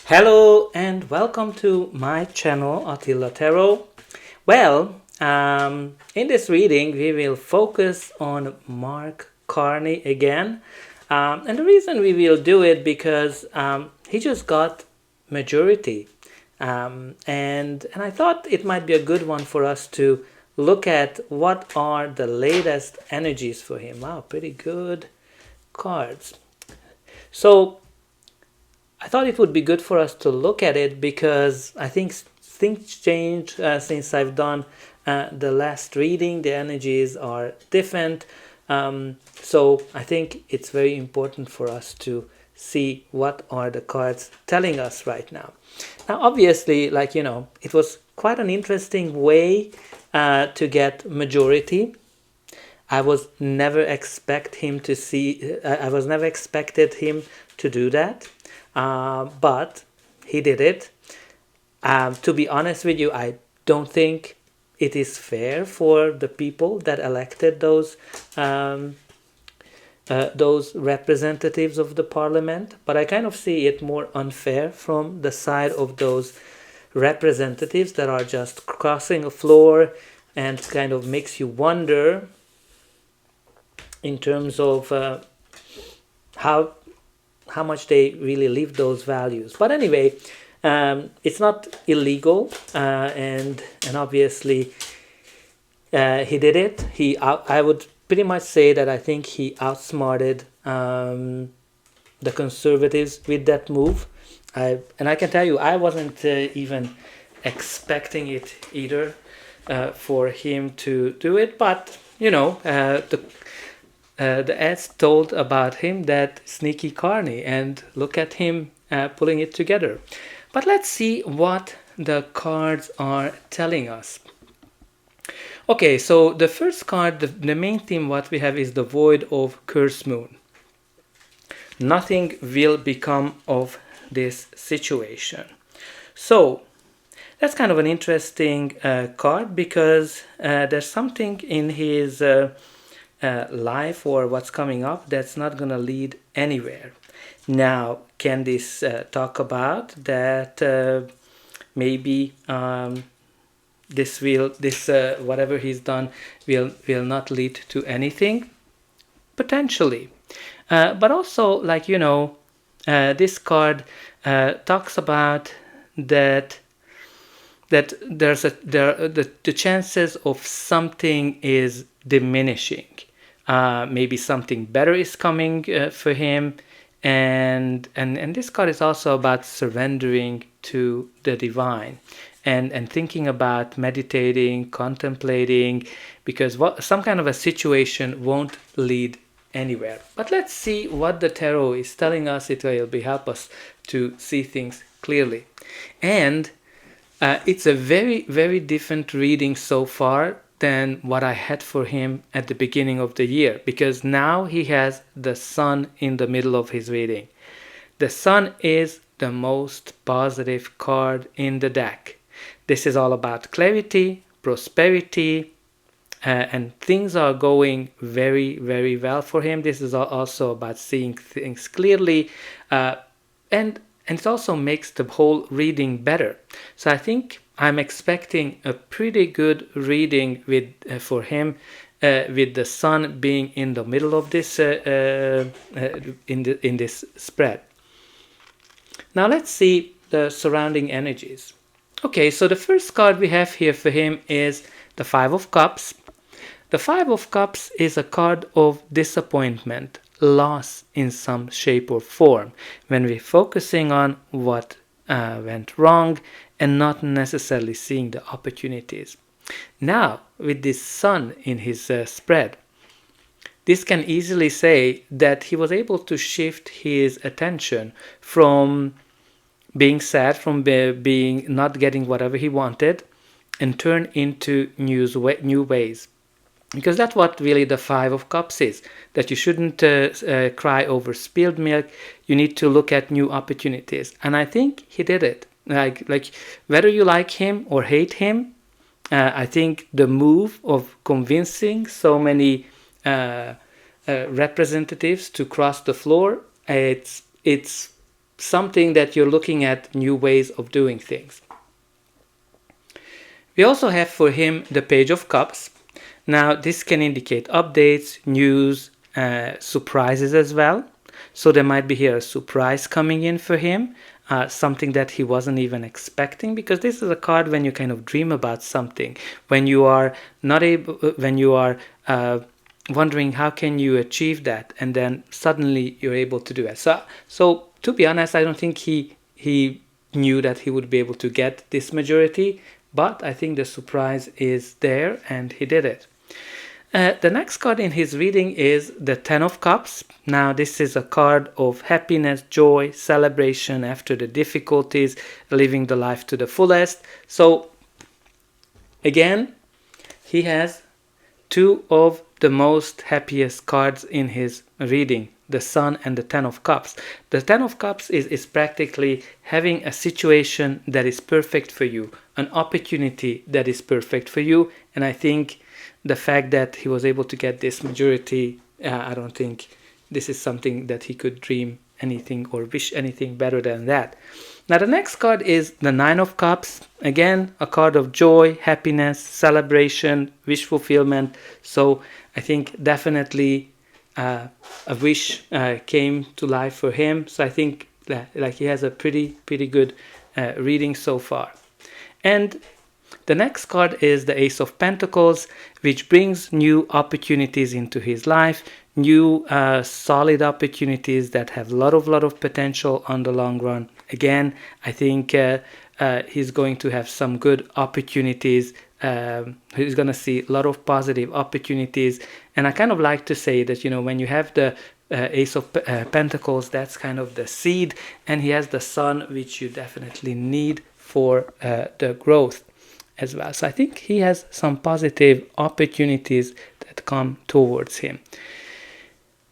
Hello and welcome to my channel Attila Tarot. In this reading we will focus on Mark Carney again. And the reason we will do it because he just got majority. And I thought it might be a good one for us to look at what are the latest energies for him. Wow, pretty good cards. So I thought it would be good for us to look at it because I think things change since I've done the last reading. The energies are different. So I think it's very important for us to see what are the cards telling us right now. Now, obviously, it was quite an interesting way to get majority. I was never expect him to see. I was never expected him to do that. But he did it. To be honest with you, I don't think it is fair for the people that elected those representatives of the parliament. But I kind of see it more unfair from the side of those representatives that are just crossing a floor, and kind of makes you wonder in terms of how much they really live those values. But anyway, it's not illegal, and obviously he did it. I would pretty much say that I think he outsmarted the conservatives with that move. And I can tell you, I wasn't even expecting it either for him to do it. But the ads told about him that sneaky Carney, and look at him pulling it together. But let's see what the cards are telling us. Okay, so the first card, the main theme what we have is the Void of Curse Moon. Nothing will become of this situation. So that's kind of an interesting card because there's something in his life or what's coming up that's not going to lead anywhere. Now, can this talk about that maybe this whatever he's done will not lead to anything? Potentially. But also, this card talks about that the chances of something is diminishing. Maybe something better is coming for him, and this card is also about surrendering to the divine, and thinking about meditating, contemplating, because some kind of a situation won't lead anywhere. But let's see what the tarot is telling us. It will help us to see things clearly, and it's a very, very different reading so far than what I had for him at the beginning of the year, because now he has the Sun in the middle of his reading. The Sun is the most positive card in the deck. This is all about clarity, prosperity, and things are going very, very well for him. This is also about seeing things clearly, and it also makes the whole reading better. So I think I'm expecting a pretty good reading for him, with the Sun being in the middle of this in this spread. Now let's see the surrounding energies. Okay, so the first card we have here for him is the Five of Cups. The Five of Cups is a card of disappointment, loss in some shape or form, when we're focusing on what went wrong and not necessarily seeing the opportunities. Now, with this Sun in his spread, this can easily say that he was able to shift his attention from being sad, from being not getting whatever he wanted, and turn into new ways. Because that's what really the Five of Cups is, that you shouldn't cry over spilled milk. You need to look at new opportunities. And I think he did it. Like whether you like him or hate him, I think the move of convincing so many representatives to cross the floor, it's something that you're looking at new ways of doing things. We also have for him the Page of Cups. Now this can indicate updates, news, surprises as well. So there might be here a surprise coming in for him, something that he wasn't even expecting, because this is a card when you kind of dream about something, when you are not able, when you are wondering how can you achieve that, and then suddenly you're able to do it. So to be honest, I don't think he knew that he would be able to get this majority, but I think the surprise is there and he did it. The next card in his reading is the Ten of Cups. Now this is a card of happiness, joy, celebration after the difficulties, living the life to the fullest. So again, he has two of the most happiest cards in his reading, the Sun and the Ten of Cups. The Ten of Cups is practically having a situation that is perfect for you, an opportunity that is perfect for you, and I think the fact that he was able to get this majority, I don't think this is something that he could dream anything or wish anything better than that. Now the next card is the Nine of Cups. Again, a card of joy, happiness, celebration, wish fulfillment. So I think definitely a wish came to life for him. So I think that like he has a pretty good reading so far. And the next card is the Ace of Pentacles, which brings new opportunities into his life, new solid opportunities that have a lot of potential on the long run. Again, I think he's going to have some good opportunities. He's going to see a lot of positive opportunities. And I kind of like to say that, you know, when you have the Ace of Pentacles, that's kind of the seed, and he has the Sun, which you definitely need for the growth as well. So I think he has some positive opportunities that come towards him.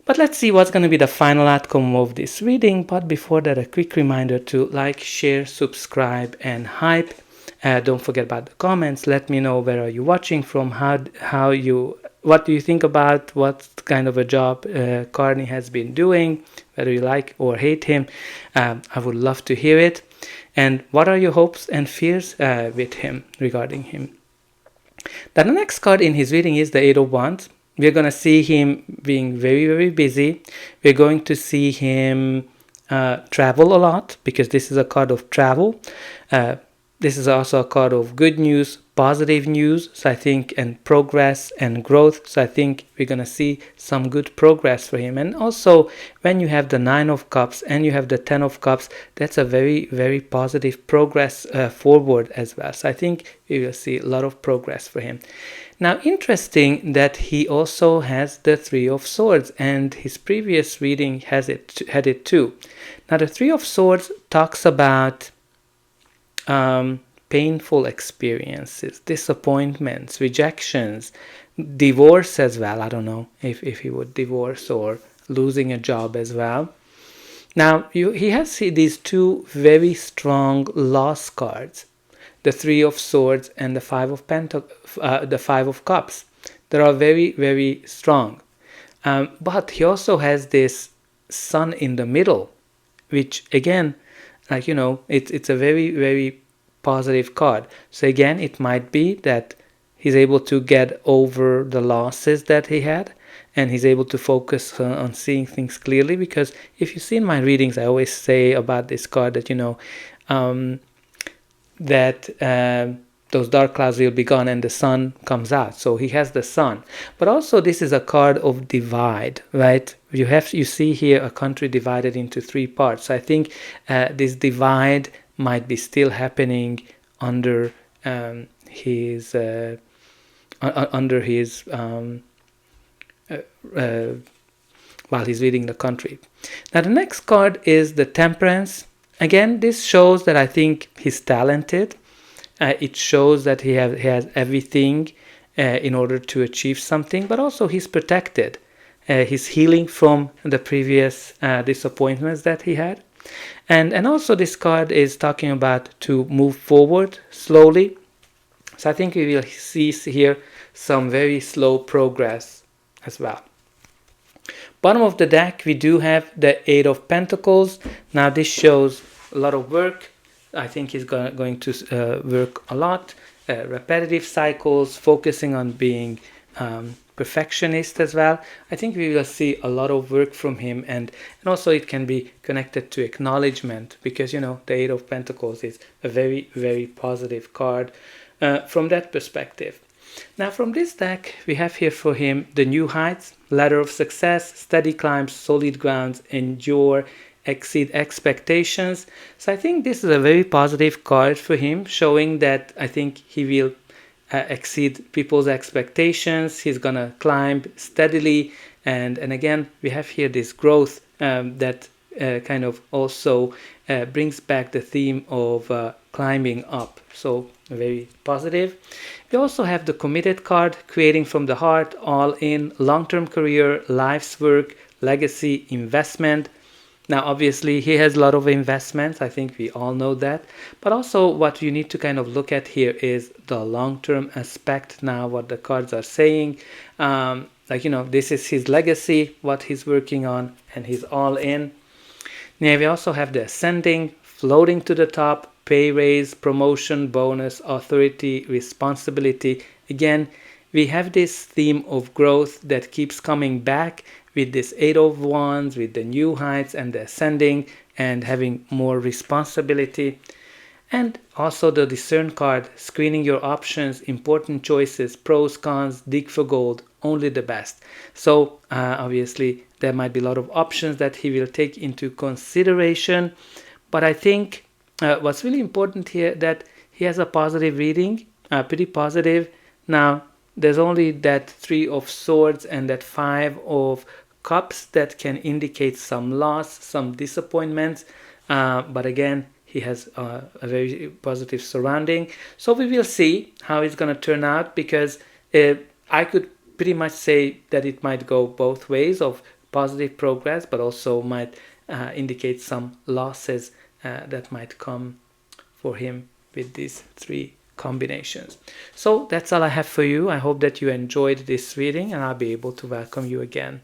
But let's see what's going to be the final outcome of this reading. But before that, a quick reminder to like, share, subscribe, and hype. Don't forget about the comments. Let me know where are you watching from, what do you think about what kind of a job Carney has been doing, whether you like or hate him. I would love to hear it. And what are your hopes and fears with him, regarding him? Then the next card in his reading is the Eight of Wands. We're going to see him being very busy. We're going to see him travel a lot, because this is a card of travel. This is also a card of good news, positive news, so I think, and progress and growth. So I think we're going to see some good progress for him. And also, when you have the Nine of Cups and you have the Ten of Cups, that's a very positive progress forward as well. So I think we will see a lot of progress for him. Now, interesting that he also has the Three of Swords, and his previous reading had it too. Now, the Three of Swords talks about painful experiences, disappointments, rejections, divorce as well. I don't know if he would divorce, or losing a job as well. Now, he has these two very strong loss cards, the Three of Swords and the Five of Cups. They are very strong. But he also has this Sun in the middle, which again, like, you know, it's a very positive card. So again, it might be that he's able to get over the losses that he had, and he's able to focus on seeing things clearly. Because if you see in my readings, I always say about this card that, you know, those dark clouds will be gone and the sun comes out. So he has the Sun. But also, this is a card of divide, right? You see here a country divided into three parts. So I think this divide might be still happening under his while he's leading the country. Now the next card is the Temperance. Again, this shows that I think he's talented. It shows that he has everything in order to achieve something, but also he's protected. He's healing from the previous disappointments that he had. And also this card is talking about to move forward slowly. So I think we will see here some very slow progress as well. bottom of the deck, we do have the Eight of Pentacles. Now this shows a lot of work. I think he's going to work a lot. Repetitive cycles, focusing on being perfectionist as well. I think we will see a lot of work from him, and also it can be connected to acknowledgement, because the Eight of Pentacles is a very, very positive card from that perspective. Now from this deck, we have here for him the New Heights, Ladder of Success, Steady Climbs, Solid Grounds, Endure, Exceed Expectations. So I think this is a very positive card for him, showing that I think he will exceed people's expectations. He's gonna climb steadily, and again we have here this growth that kind of also brings back the theme of climbing up. So very positive. We also have the Committed card, Creating from the Heart, All In, Long-Term Career, Life's Work, Legacy, Investment. Now obviously he has a lot of investments, I think we all know that, but also what you need to kind of look at here is the long-term aspect. Now what the cards are saying, this is his legacy, what he's working on, and he's all in. Now we also have the Ascending, Floating to the Top, Pay raise, Promotion, Bonus, Authority, Responsibility. Again, we have this theme of growth that keeps coming back with this Eight of Wands, with the New Heights and the Ascending, and having more responsibility. And also the Discern card, Screening your options, important choices, pros, cons, dig for gold, only the best. So obviously there might be a lot of options that he will take into consideration, but I think what's really important here, that he has a positive reading, pretty positive. Now there's only that Three of Swords and that Five of Cups that can indicate some loss, some disappointments, but again he has a very positive surrounding. So we will see how it's going to turn out, because I could pretty much say that it might go both ways of positive progress, but also might indicate some losses that might come for him with these three combinations. So that's all I have for you. I hope that you enjoyed this reading, and I'll be able to welcome you again